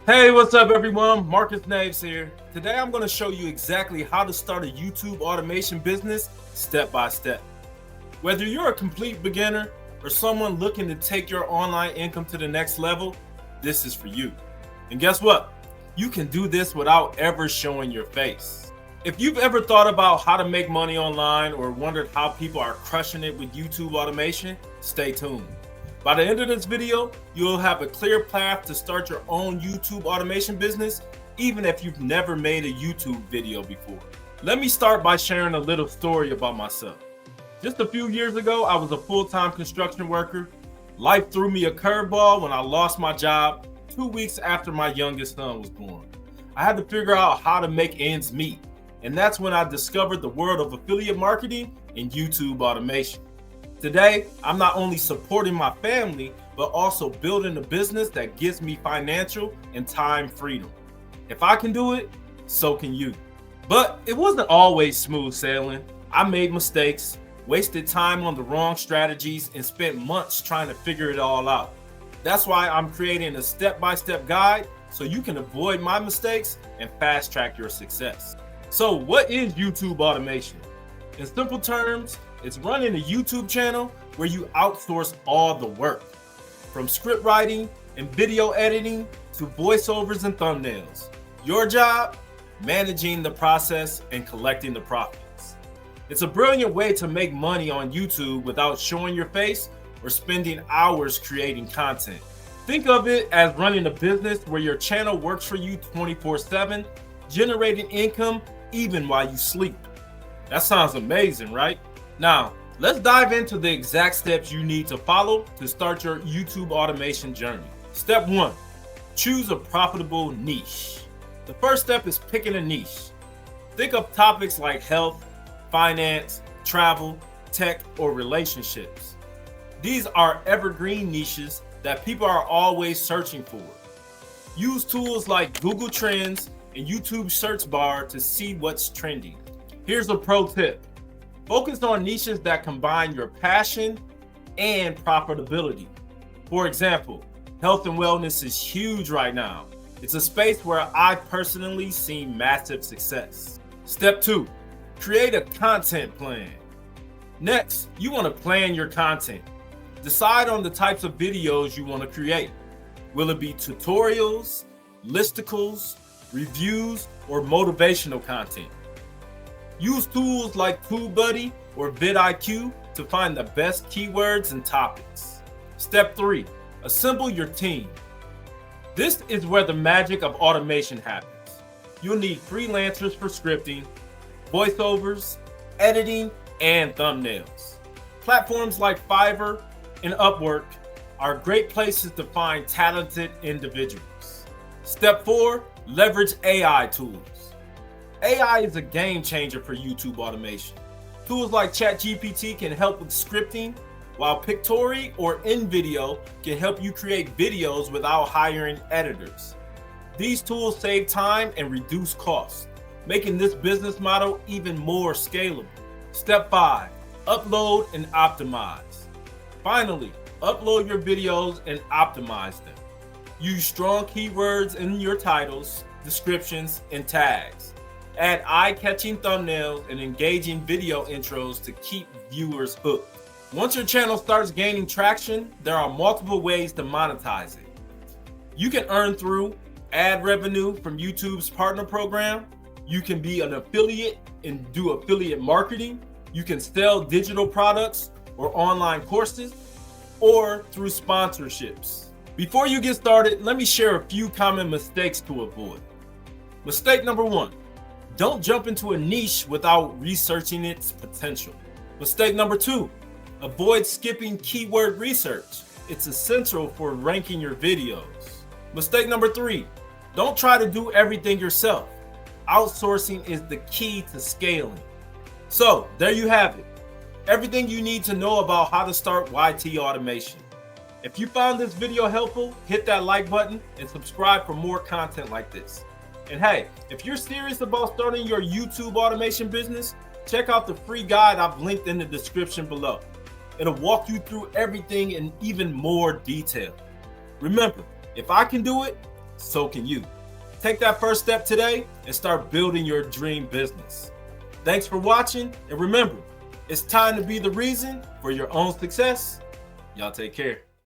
Hey, what's up everyone? Markus Naves here. Today I'm going to show you exactly how to start a YouTube automation business step by step. Whether you're a complete beginner or someone looking to take your online income to the next level, this is for you. And guess what? You can do this without ever showing your face. If you've ever thought about how to make money online or wondered how people are crushing it with YouTube automation, stay tuned. By the end of this video, you'll have a clear path to start your own YouTube automation business, even if you've never made a YouTube video before. Let me start by sharing a little story about myself. Just a few years ago, I was a full-time construction worker. Life threw me a curveball when I lost my job 2 weeks after my youngest son was born. I had to figure out how to make ends meet, and that's when I discovered the world of affiliate marketing and YouTube automation. Today, I'm not only supporting my family, but also building a business that gives me financial and time freedom. If I can do it, so can you. But it wasn't always smooth sailing. I made mistakes, wasted time on the wrong strategies, and spent months trying to figure it all out. That's why I'm creating a step-by-step guide so you can avoid my mistakes and fast-track your success. So what is YouTube automation? In simple terms, it's running a YouTube channel where you outsource all the work, from script writing and video editing to voiceovers and thumbnails. Your job, managing the process and collecting the profits. It's a brilliant way to make money on YouTube without showing your face or spending hours creating content. Think of it as running a business where your channel works for you 24/7, generating income even while you sleep. That sounds amazing, right? Now, let's dive into the exact steps you need to follow to start your YouTube automation journey. Step 1, choose a profitable niche. The first step is picking a niche. Think of topics like health, finance, travel, tech, or relationships. These are evergreen niches that people are always searching for. Use tools like Google Trends and YouTube search bar to see what's trending. Here's a pro tip. Focus on niches that combine your passion and profitability. For example, health and wellness is huge right now. It's a space where I've personally seen massive success. Step 2, create a content plan. Next, you want to plan your content. Decide on the types of videos you want to create. Will it be tutorials, listicles, reviews, or motivational content? Use tools like TubeBuddy or vidIQ to find the best keywords and topics. Step 3, assemble your team. This is where the magic of automation happens. You'll need freelancers for scripting, voiceovers, editing, and thumbnails. Platforms like Fiverr and Upwork are great places to find talented individuals. Step 4, leverage AI tools. AI is a game changer for YouTube automation. Tools like ChatGPT can help with scripting, while Pictory or InVideo can help you create videos without hiring editors. These tools save time and reduce costs, making this business model even more scalable. Step 5, upload and optimize. Finally, upload your videos and optimize them. Use strong keywords in your titles, descriptions, and tags. Add eye-catching thumbnails and engaging video intros to keep viewers hooked. Once your channel starts gaining traction, there are multiple ways to monetize it. You can earn through ad revenue from YouTube's partner program. You can be an affiliate and do affiliate marketing. You can sell digital products or online courses, or through sponsorships. Before you get started, let me share a few common mistakes to avoid. Mistake number 1. Don't jump into a niche without researching its potential. Mistake number 2, avoid skipping keyword research. It's essential for ranking your videos. Mistake number 3, don't try to do everything yourself. Outsourcing is the key to scaling. So there you have it. Everything you need to know about how to start YT automation. If you found this video helpful, hit that like button and subscribe for more content like this. And hey, if you're serious about starting your YouTube automation business, check out the free guide I've linked in the description below. It'll walk you through everything in even more detail. Remember, if I can do it, so can you. Take that first step today and start building your dream business. Thanks for watching, and remember, it's time to be the reason for your own success. Y'all take care.